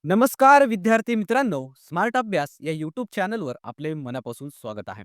नमस्कार विद्यार्थी मित्रांनो, स्मार्ट अभ्यास या यूट्यूब चॅनलवर आपले मनापासून स्वागत आहे.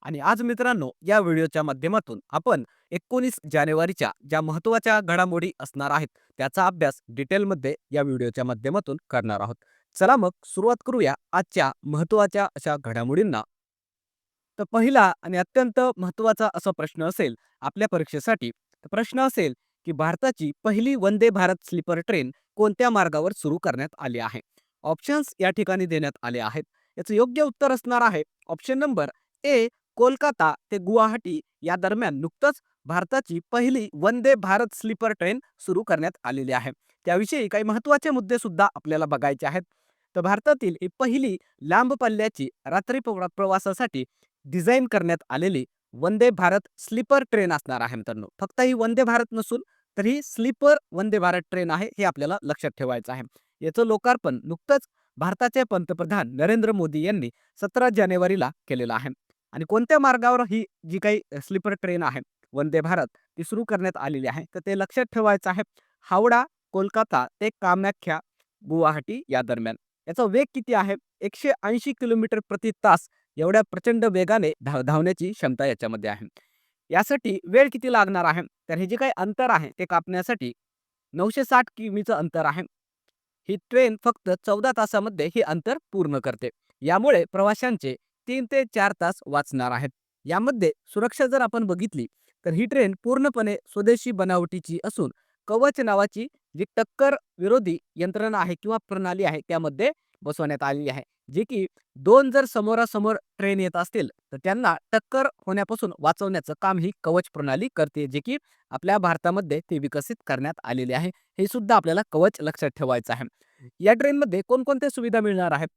आणि आज मित्रांनो, या व्हिडिओच्या माध्यमातून आपण 19 जानेवारीच्या ज्या महत्त्वाच्या घडामोडी असणार आहेत त्याचा अभ्यास डिटेलमध्ये या व्हिडिओच्या माध्यमातून करणार आहोत. चला मग सुरुवात करूया आजच्या महत्त्वाच्या अशा घडामोडींना. तर पहिला आणि अत्यंत महत्त्वाचा असा प्रश्न असेल आपल्या परीक्षेसाठी. तर प्रश्न असेल की भारताची पहिली वंदे भारत स्लीपर ट्रेन कोणत्या मार्गावर सुरू करण्यात आली आहे? ऑप्शन्स या ठिकाणी देण्यात आले आहेत. याचं योग्य उत्तर असणार आहे ऑप्शन नंबर ए, कोलकाता ते गुवाहाटी या दरम्यान नुकतंच भारताची पहिली वंदे भारत स्लीपर ट्रेन सुरू करण्यात आलेली आहे. त्याविषयी काही महत्त्वाचे मुद्दे सुद्धा आपल्याला बघायचे आहेत. तर भारतातील ही पहिली लांब पल्ल्याची रात्री प्रवासासाठी डिझाईन करण्यात आलेली वंदे भारत स्लीपर ट्रेन असणार आहे मित्रांनो. फक्त ही वंदे भारत नसून तर ही स्लीपर वंदे भारत ट्रेन आहे, हे आपल्याला लक्षात ठेवायचं आहे. याचं लोकार्पण नुकतंच भारताचे पंतप्रधान नरेंद्र मोदी यांनी 17 जानेवारीला केलेलं आहे. आणि कोणत्या मार्गावर ही जी काही स्लीपर ट्रेन आहे वंदे भारत ती सुरू करण्यात आलेली आहे, तर ते लक्षात ठेवायचं आहे. हावडा, कोलकाता ते कामाख्या, गुवाहाटी या दरम्यान. याचा वेग किती आहे? 180 किलोमीटर प्रति तास एवढ्या प्रचंड वेगाने धावण्याची क्षमता याच्यामध्ये आहे. यासाठी वेळ किती लागणार आहे? तर हे जे काही अंतर आहे ते कापण्यासाठी 960 किमीचं अंतर आहे. ही ट्रेन फक्त 14 तासामध्ये हे अंतर पूर्ण करते. यामुळे प्रवाशांचे 3 ते 4 तास वाचणार आहेत. यामध्ये सुरक्षा जर आपण बघितली तर ही ट्रेन पूर्णपणे स्वदेशी बनावटीची असून कवच नावाची जी टक्कर विरोधी यंत्रणा आहे किंवा प्रणाली आहे त्यामध्ये बसवण्यात आलेली आहे. जे की दोन जर समोरासमोर ट्रेन येत असतील तर त्यांना टक्कर होण्यापासून वाचवण्याचं काम ही कवच प्रणाली करते, जे की आपल्या भारतामध्ये ते विकसित करण्यात आलेले आहे. हे सुद्धा आपल्याला कवच लक्षात ठेवायचं आहे. या ट्रेनमध्ये कोणकोणत्या सुविधा मिळणार आहेत?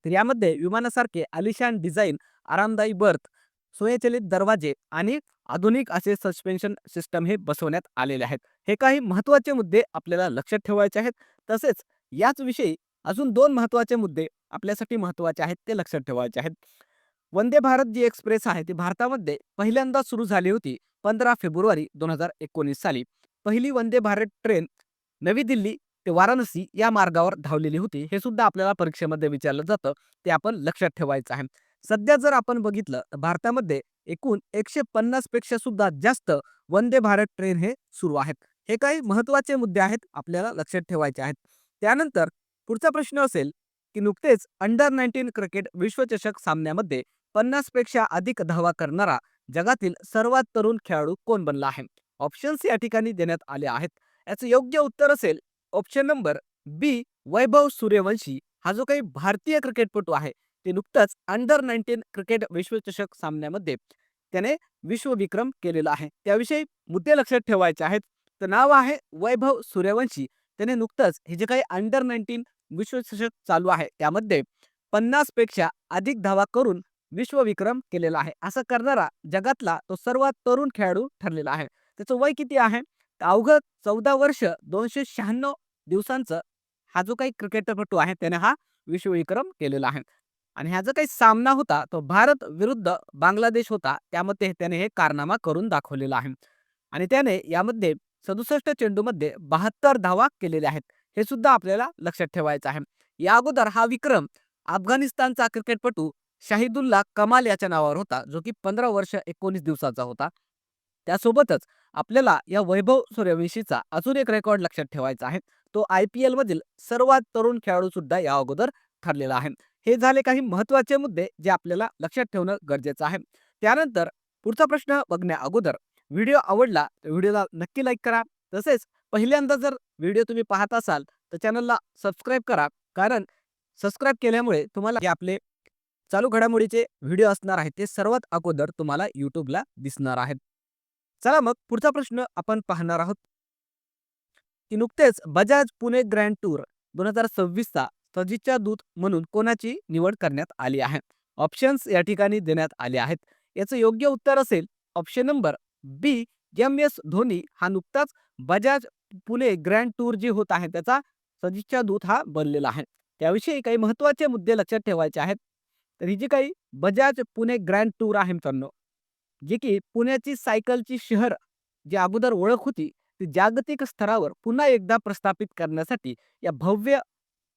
तर यामध्ये विमानासारखे आलिशान डिझाईन, आरामदायी बर्थ, स्वयंचलित दरवाजे आणि आधुनिक असे सस्पेन्शन सिस्टम हे बसवण्यात आलेले आहेत. हे काही महत्त्वाचे मुद्दे आपल्याला लक्षात ठेवायचे आहेत. तसेच याच विषयी अजून 2 महत्त्वाचे मुद्दे आपल्यासाठी महत्त्वाचे आहेत ते लक्षात ठेवायचे आहेत. वंदे भारत जी एक्सप्रेस आहे ती भारतामध्ये पहिल्यांदा सुरू झाली होती 15 फेब्रुवारी 2019 साली. पहिली वंदे भारत ट्रेन नवी दिल्ली ते वाराणसी या मार्गावर धावलेली होती. हे सुद्धा आपल्याला परीक्षेमध्ये विचारलं जातं, ते आपण लक्षात ठेवायचं आहे. सध्या जर आपण बघितलं तर भारतामध्ये एकूण 150 पेक्षा सुद्धा जास्त वंदे भारत ट्रेन हे सुरू आहेत. हे काही महत्त्वाचे मुद्दे आहेत आपल्याला लक्षात ठेवायचे आहेत. त्यानंतर पुढचा प्रश्न असेल की नुकतेच अंडर 19 क्रिकेट विश्वचषक सामन्यामध्ये 50 पेक्षा अधिक धावा करणारा जगातील सर्वात तरुण खेळाडू कोण बनला आहे? ऑप्शन्स या ठिकाणी देण्यात आले आहेत. याचं योग्य उत्तर असेल ऑप्शन नंबर बी, वैभव सूर्यवंशी. हा जो काही भारतीय क्रिकेटपटू आहे ते नुकताच अंडर 19 क्रिकेट विश्वचषक सामन्यामध्ये त्याने विश्वविक्रम केलेला आहे. त्याविषयी मुद्दे लक्षात ठेवायचे आहेत. तर नाव आहे वैभव सूर्यवंशी. त्याने नुकतंच हे जे काही अंडर 19 विश्वचषक चालू आहे त्यामध्ये 50 पेक्षा अधिक धावा करून विश्वविक्रम केलेला आहे. असं करणारा जगातला तो सर्वात तरुण खेळाडू ठरलेला आहे. त्याचं वय किती आहे? तर अवघं 14 वर्ष 296 दिवसांचं हा जो काही क्रिकेटपटू आहे त्याने हा विश्वविक्रम केलेला आहे. आणि हा जो काही सामना होता तो भारत विरुद्ध बांगलादेश होता. त्यामध्ये त्याने हे कारनामा करून दाखवलेला आहे. आणि त्याने यामध्ये 67 चेंडूमध्ये 72 धावा केलेल्या आहेत. हे सुद्धा आपल्याला लक्षात ठेवायचं आहे. या अगोदर हा विक्रम अफगाणिस्तानचा क्रिकेटपटू शाहिदुल्ला कमाल याच्या नावावर होता, जो की 15 वर्ष 19 दिवसाचा होता. त्यासोबतच आपल्याला या वैभव सूर्यवंशीचा अजून एक रेकॉर्ड लक्षात ठेवायचा आहे. तो IPL मधील सर्वात तरुण खेळाडू सुद्धा या अगोदर ठरलेला आहे. हे झाले काही महत्त्वाचे मुद्दे जे आपल्याला लक्षात ठेवणं गरजेचं आहे. त्यानंतर पुढचा प्रश्न बघण्या अगोदर व्हिडिओ आवडला तर व्हिडिओला नक्की लाईक करा. तसेच पहिल्यांदा जर व्हिडिओ तुम्ही पाहत असाल तर चॅनलला सबस्क्राईब करा. कारण सबस्क्राईब केल्यामुळे तुम्हाला जे आपले चालू घडामोडीचे व्हिडिओ असणार आहेत ते सर्वात अगोदर तुम्हाला YouTubeला दिसणार आहेत. चला मग पुढचा प्रश्न आपण पाहणार आहोत की नुकतेच बजाज पुणे ग्रँड टूर 2026 चा सजीच्या दूत म्हणून कोणाची निवड करण्यात आली आहे? ऑप्शन्स या ठिकाणी देण्यात आले आहेत. याचं योग्य उत्तर असेल ऑप्शन नंबर बी, MS धोनी. हा नुकताच बजाज पुणे ग्रँड टूर जी होत आहे त्याचा सदिच्छा दूत हा बनलेला आहे. त्याविषयी काही महत्त्वाचे मुद्दे लक्षात ठेवायचे आहेत. तर ही जी काही बजाज पुणे ग्रँड टूर आहे मित्रांनो, जी की पुण्याची सायकलची शहर जी अगोदर ओळख होती ती जागतिक स्तरावर पुन्हा एकदा प्रस्थापित करण्यासाठी या भव्य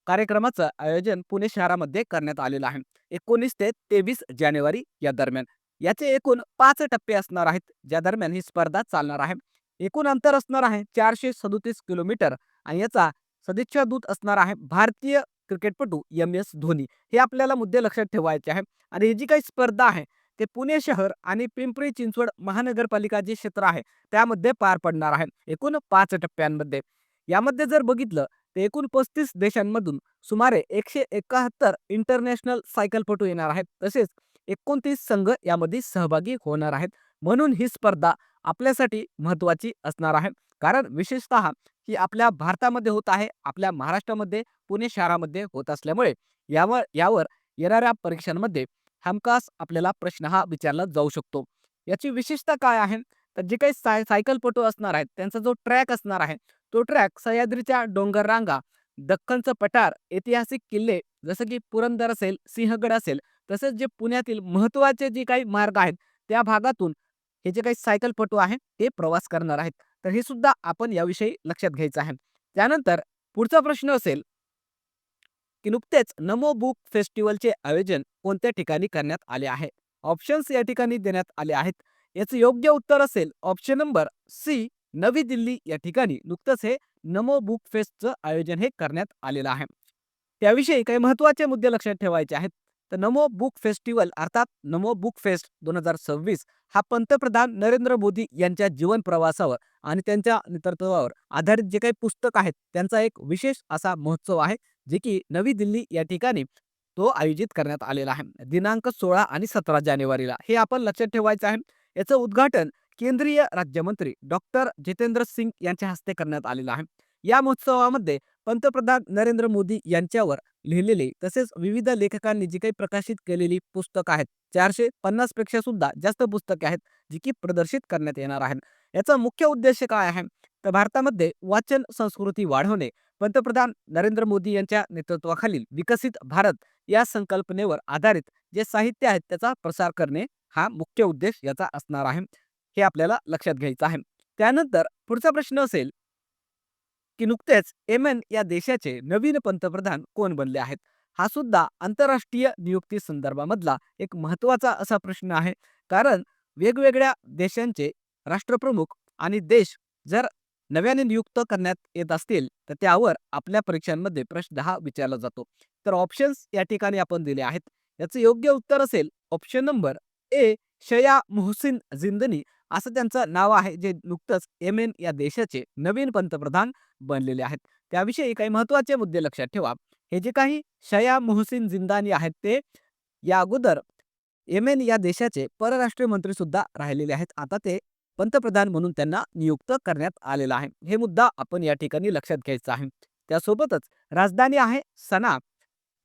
कार्यक्रमाचं आयोजन पुणे शहरामध्ये करण्यात आलेलं आहे. 19 ते 23 जानेवारी या दरम्यान. याचे एकूण 5 टप्पे असणार आहेत, ज्या दरम्यान ही स्पर्धा चालणार आहे. एकूण अंतर असणार आहे 437 किलोमीटर आणि याचा सदिच्छा दूत असणार आहे भारतीय क्रिकेटपटू एम.एस. धोनी. हे आपल्याला मुद्दे लक्षात ठेवायचे आहे. आणि ही जी काही स्पर्धा आहे ते पुणे शहर आणि पिंपरी चिंचवड महानगरपालिका जे क्षेत्र आहे त्यामध्ये पार पडणार आहे, एकूण 5 टप्प्यांमध्ये. यामध्ये जर बघितलं तर एकूण 35 देशांमधून सुमारे 171 इंटरनॅशनल सायकलपटू येणार आहेत. तसेच 29 संघ यामध्ये सहभागी होणार आहेत. म्हणून ही स्पर्धा आपल्यासाठी महत्त्वाची असणार आहे. कारण विशेषतः ही आपल्या भारतामध्ये होत आहे, आपल्या महाराष्ट्रामध्ये पुणे शहरामध्ये होत असल्यामुळे यावर येणाऱ्या परीक्षांमध्ये हमखास आपल्याला प्रश्न हा विचारला जाऊ शकतो. याची विशेषता काय आहे? तर जे काही सायकलपटू असणार आहेत त्यांचा जो ट्रॅक असणार आहे तो ट्रॅक सह्याद्रीच्या डोंगर रांगा, दख्खनचं पठार, ऐतिहासिक किल्ले जसं की पुरंदर असेल, सिंहगड असेल, तसेच जे पुण्यातील महत्त्वाचे जे काही मार्ग आहेत त्या भागातून हे जे काही सायकलपटू आहेत ते प्रवास करणार आहेत. तर हे सुद्धा आपण याविषयी लक्षात घ्यायचं आहे. त्यानंतर पुढचा प्रश्न असेल की नुकतेच नमो बुक फेस्टिवलचे आयोजन कोणत्या ठिकाणी करण्यात आले आहे? ऑप्शन्स या ठिकाणी देण्यात आले आहेत. याचं योग्य उत्तर असेल ऑप्शन नंबर सी, नवी दिल्ली या ठिकाणी नुकतंच हे नमो बुक फेस्टचं आयोजन हे करण्यात आलेलं आहे. त्याविषयी काही महत्त्वाचे मुद्दे लक्षात ठेवायचे आहेत. तर नमो बुक फेस्टिवल अर्थात नमो बुक फेस्ट 2026 हा पंतप्रधान नरेंद्र मोदी यांच्या जीवन प्रवासावर आणि त्यांच्या नेतृत्वावर आधारित जे काही पुस्तक आहेत त्यांचा एक विशेष असा महोत्सव आहे, जे की नवी दिल्ली या ठिकाणी तो आयोजित करण्यात आलेला आहे. दिनांक 16 आणि 17 जानेवारीला हे आपण लक्षात ठेवायचं आहे. याचं उद्घाटन केंद्रीय राज्यमंत्री डॉक्टर जितेंद्र सिंग यांच्या हस्ते करण्यात आलेलं आहे. या महोत्सवामध्ये पंतप्रधान नरेंद्र मोदी यांच्यावर लिहिलेले तसेच विविध लेखकांनी जी काही प्रकाशित केलेली पुस्तकं आहेत 450 पेक्षा सुद्धा जास्त पुस्तके आहेत जी की प्रदर्शित करण्यात येणार आहेत. याचा मुख्य उद्देश काय आहे? तर भारतामध्ये वाचन संस्कृती वाढवणे, पंतप्रधान नरेंद्र मोदी यांच्या नेतृत्वाखालील विकसित भारत या संकल्पनेवर आधारित जे साहित्य आहे त्याचा प्रसार करणे हा मुख्य उद्देश याचा असणार आहे. हे आपल्याला लक्षात घ्यायचं आहे. त्यानंतर पुढचा प्रश्न असेल की नुकतेच येमेन या देशाचे नवीन पंतप्रधान कोण बनले आहेत? हा सुद्धा आंतरराष्ट्रीय नियुक्ती संदर्भामधला एक महत्त्वाचा असा प्रश्न आहे. कारण वेगवेगळ्या देशांचे राष्ट्रप्रमुख आणि देश जर नव्याने नियुक्त करण्यात येत असतील तर त्यावर आपल्या परीक्षांमध्ये प्रश्न हा विचारला जातो. तर ऑप्शन्स या ठिकाणी आपण दिले आहेत. याचं योग्य उत्तर असेल ऑप्शन नंबर ए, शया मुहसिन जिंदनी असं त्यांचं नाव आहे, जे नुकतंच येमेन या देशाचे नवीन पंतप्रधान बनलेले आहेत. त्याविषयी काही महत्त्वाचे मुद्दे लक्षात ठेवा. हे जे काही शया मुहसिन जिंदानी आहेत ते या अगोदर येमेन या देशाचे परराष्ट्र मंत्री सुद्धा राहिलेले आहेत. आता ते पंतप्रधान म्हणून त्यांना नियुक्त करण्यात आलेलं आहे. हे मुद्दा आपण या ठिकाणी लक्षात घ्यायचा आहे. त्यासोबतच राजधानी आहे सना,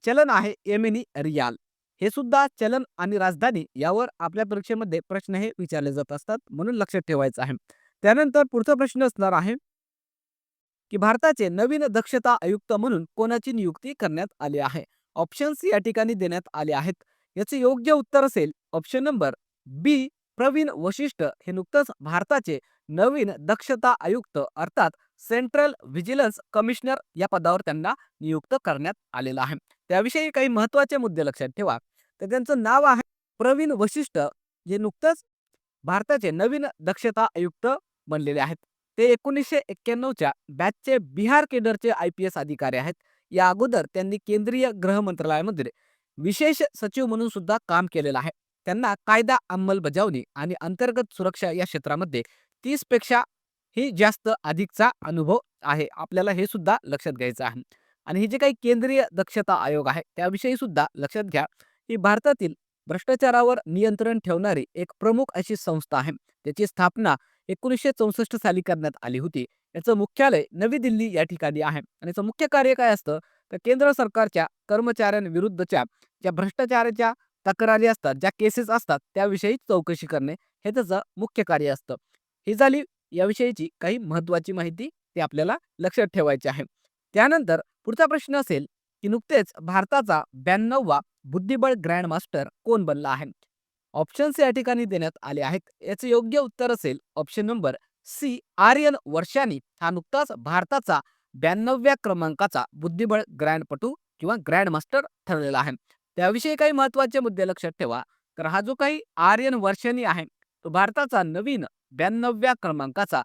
चलन आहे येमेनी रियाल. हे सुद्धा चलन आणि राजधानी यावर आपल्या परीक्षेमध्ये प्रश्न हे विचारले जात असतात, म्हणून लक्षात ठेवायचं आहे. त्यानंतर पुढचा प्रश्न असणार आहे की भारताचे नवीन दक्षता आयुक्त म्हणून कोणाची नियुक्ती करण्यात आली आहे? ऑप्शन्स या ठिकाणी देण्यात आले आहेत. याचे योग्य उत्तर असेल ऑप्शन नंबर बी, प्रवीण वशिष्ठ हे नुकतंच भारताचे नवीन दक्षता आयुक्त अर्थात सेंट्रल व्हिजिलन्स कमिशनर या पदावर त्यांना नियुक्त करण्यात आलेलं आहे. त्याविषयी काही महत्त्वाचे मुद्दे लक्षात ठेवा. तर त्यांचं नाव आहे प्रवीण वशिष्ठ, जे नुकतंच भारताचे नवीन दक्षता आयुक्त बनलेले आहेत. ते 1991च्या बॅचचे बिहार केडरचे IPS अधिकारी आहेत. या अगोदर त्यांनी केंद्रीय गृह मंत्रालयामध्ये विशेष सचिव म्हणून सुद्धा काम केलेलं आहे. त्यांना कायदा अंमलबजावणी आणि अंतर्गत सुरक्षा या क्षेत्रामध्ये 30 पेक्षा ही जास्त अधिकचा अनुभव आहे. आपल्याला हे सुद्धा लक्षात घ्यायचं आहे. आणि हे जे काही केंद्रीय दक्षता आयोग आहे त्याविषयी सुद्धा लक्षात घ्या की भारतातील भ्रष्टाचारावर नियंत्रण ठेवणारी एक प्रमुख अशी संस्था आहे. त्याची स्थापना 1964 साली करण्यात आली होती. याचं मुख्यालय नवी दिल्ली या ठिकाणी आहे आणि याचं मुख्य कार्य काय असतं? तर केंद्र सरकारच्या कर्मचाऱ्यांविरुद्धच्या ज्या भ्रष्टाचाराच्या तक्रारी असतात, ज्या केसेस असतात त्याविषयी चौकशी करणे हे त्याचं मुख्य कार्य असतं. ही झाली याविषयीची काही महत्त्वाची माहिती, ती आपल्याला लक्षात ठेवायची आहे. त्यानंतर पुढचा प्रश्न असेल की नुकतेच भारताचा 92वा बुद्धिबळ ग्रँड मास्टर कोण बनला आहे? ऑप्शन्स या ठिकाणी देण्यात आले आहेत. याचे योग्य उत्तर असेल ऑप्शन नंबर सी, आर्यन वर्षानी हा नुकताच भारताचा 92व्या क्रमांकाचा बुद्धिबळ ग्रँडपटू किंवा ग्रँड मास्टर ठरलेला आहे. त्याविषयी काही महत्त्वाचे मुद्दे लक्षात ठेवा. तर हा जो काही आर्यन वर्षनी आहे, तो भारताचा नवीन 92व्या क्रमांकाचा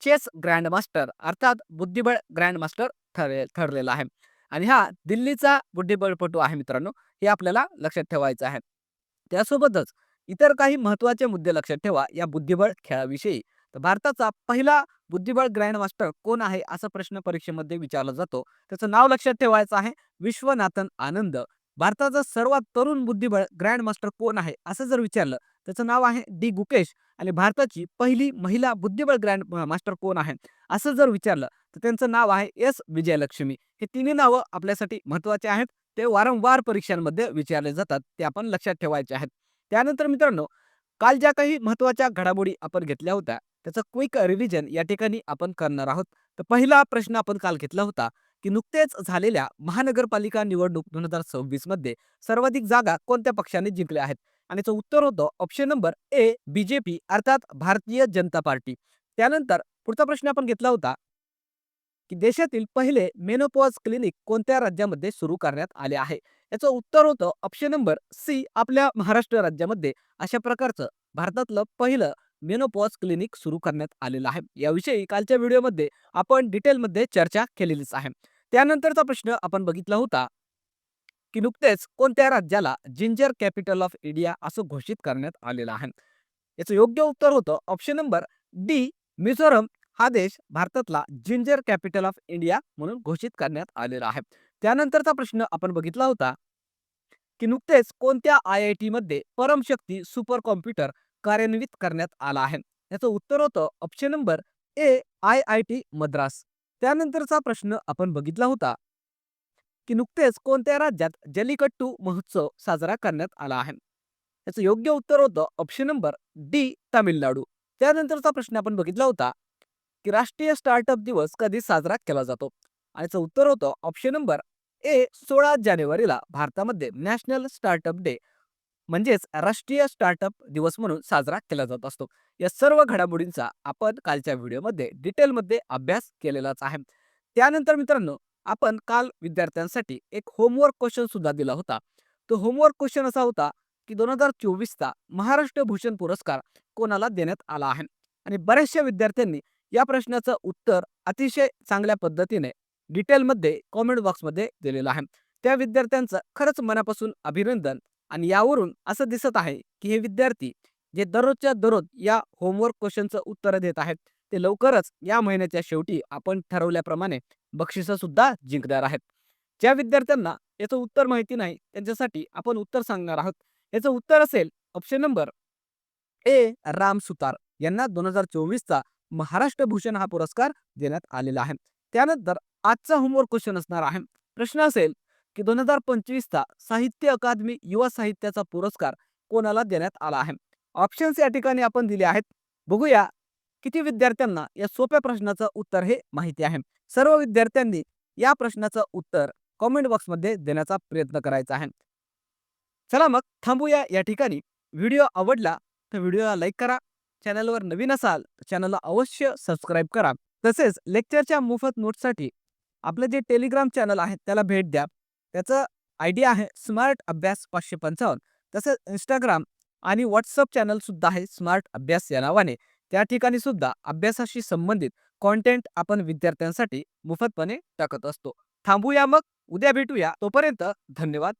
चेस ग्रँड मास्टर अर्थात बुद्धिबळ ग्रँड मास्टर ठरलेला आहे. आणि हा दिल्लीचा बुद्धिबळपटू आहे मित्रांनो, हे आपल्याला लक्षात ठेवायचं आहे. त्यासोबतच इतर काही महत्त्वाचे मुद्दे लक्षात ठेवा या बुद्धिबळ खेळाविषयी. तर भारताचा पहिला बुद्धिबळ ग्रँड मास्टर कोण आहे असा प्रश्न परीक्षेमध्ये विचारला जातो. त्याचं नाव लक्षात ठेवायचं आहे, विश्वनाथन आनंद. भारताचा सर्वात तरुण बुद्धिबळ ग्रँड मास्टर कोण आहे असं जर विचारलं, त्याचं नाव आहे डी गुकेश. आणि भारताची पहिली महिला बुद्धिबळ ग्रँड मास्टर कोण आहे असं जर विचारलं, तर त्यांचं नाव आहे एस विजयलक्ष्मी. हे तिन्ही नावं आपल्यासाठी महत्त्वाचे आहेत. ते वारंवार परीक्षांमध्ये विचारले जातात, ते आपण लक्षात ठेवायचे आहेत. त्यानंतर मित्रांनो, काल ज्या काही महत्त्वाच्या घडामोडी आपण घेतल्या होत्या, त्याचं क्विक रिव्हिजन या ठिकाणी आपण करणार आहोत. तर पहिला प्रश्न आपण काल घेतला होता, की नुकतेच झालेल्या महानगरपालिका निवडणूक 2026 मध्ये सर्वाधिक जागा कोणत्या पक्षाने जिंकल्या आहेत? आणि याचं उत्तर होतं ऑप्शन नंबर ए बीजेपी अर्थात भारतीय जनता पार्टी. त्यानंतर पुढचा प्रश्न आपण घेतला होता, की देशातील पहिले मेनोपॉज क्लिनिक कोणत्या राज्यामध्ये सुरू करण्यात आले आहे? याचं उत्तर होतं ऑप्शन नंबर सी आपल्या महाराष्ट्र राज्यामध्ये अशा प्रकारचं भारतातलं पहिलं मेनोपॉज क्लिनिक सुरू करण्यात आलेलं आहे. याविषयी कालच्या व्हिडिओमध्ये आपण डिटेलमध्ये चर्चा केलेलीच आहे. त्यानंतरचा प्रश्न आपण बघितला होता, की नुकतेच कोणत्या राज्याला जिंजर कॅपिटल ऑफ इंडिया असं घोषित करण्यात आलेलं आहे? याचं योग्य उत्तर होतं ऑप्शन नंबर डी मिझोरम. हा देश भारतातला जिंजर कॅपिटल ऑफ इंडिया म्हणून घोषित करण्यात आलेला आहे. त्यानंतरचा प्रश्न आपण बघितला होता, की नुकतेच कोणत्या IIT मध्ये परमशक्ती सुपर कॉम्प्युटर कार्यान्वित करण्यात आला आहे? याचं उत्तर होतं option number A IIT Madras. त्यानंतरचा प्रश्न आपण बघितला होता, की नुकतेच कोणत्या राज्यात जल्लीकट्टू महोत्सव साजरा करण्यात आला आहे? याचं योग्य उत्तर होतं ऑप्शन नंबर डी तामिळनाडू. त्यानंतरचा प्रश्न आपण बघितला होता, की राष्ट्रीय स्टार्टअप दिवस कधी साजरा केला जातो? आणि याचं उत्तर होतं ऑप्शन नंबर ए 16 जानेवारीला भारतामध्ये नॅशनल स्टार्टअप डे म्हणजेच राष्ट्रीय स्टार्टअप दिवस म्हणून साजरा केला जात असतो. या सर्व घडामोडींचा आपण कालच्या व्हिडिओमध्ये डिटेलमध्ये अभ्यास केलेलाच आहे. त्यानंतर मित्रांनो, आपण काल विद्यार्थ्यांसाठी एक होमवर्क क्वेश्चन सुद्धा दिला होता. तो होमवर्क क्वेश्चन असा होता, की 2024चा महाराष्ट्र भूषण पुरस्कार कोणाला देण्यात आला आहे? आणि बऱ्याचशा विद्यार्थ्यांनी या प्रश्नाचं उत्तर अतिशय चांगल्या पद्धतीने डिटेलमध्ये कॉमेंट बॉक्समध्ये दिलेलं आहे. त्या विद्यार्थ्यांचं खरंच मनापासून अभिनंदन. आणि यावरून असं दिसत आहे, की हे विद्यार्थी जे दररोजच्या दररोज या होमवर्क क्वेश्चनचं उत्तर देत आहेत, ते लवकरच या महिन्याच्या शेवटी आपण ठरवल्याप्रमाणे बक्षिसं सुद्धा जिंकणार आहेत. ज्या विद्यार्थ्यांना याचं उत्तर माहिती नाही, त्यांच्यासाठी आपण उत्तर सांगणार आहोत. याचं उत्तर असेल option number A Ram Sutar यांना 2024चा महाराष्ट्र भूषण हा पुरस्कार देण्यात आलेला आहे. त्यानंतर आजचा होमवर्क क्वेश्चन असणार आहे. प्रश्न असेल, की 2025चा साहित्य अकादमी युवा साहित्याचा पुरस्कार कोणाला देण्यात आला आहे? ऑप्शन्स या ठिकाणी आपण दिले आहेत. बघूया किती विद्यार्थ्यांना या सोप्या प्रश्नाचं उत्तर हे माहिती आहे. सर्व विद्यार्थ्यांनी या प्रश्नाचं उत्तर कॉमेंट बॉक्समध्ये देण्याचा प्रयत्न करायचा आहे. चला मग थांबूया या ठिकाणी. व्हिडिओ आवडला तर व्हिडिओला लाईक करा. चॅनलवर नवीन असाल तर चॅनलला अवश्य सबस्क्राईब करा. तसेच लेक्चरच्या मोफत नोट्ससाठी आपलं जे टेलिग्राम चॅनल आहे त्याला भेट द्या. त्याचं आयडी आहे स्मार्ट अभ्यास 555. तसेच इंस्टाग्राम आणि व्हॉट्सअप चॅनल सुद्धा आहे स्मार्ट अभ्यास या नावाने. त्या ठिकाणी सुद्धा अभ्यासाशी संबंधित कॉन्टेंट आपण विद्यार्थ्यांसाठी मोफतपणे टाकत असतो. थांबूया मग, उद्या भेटूया. तोपर्यंत धन्यवाद.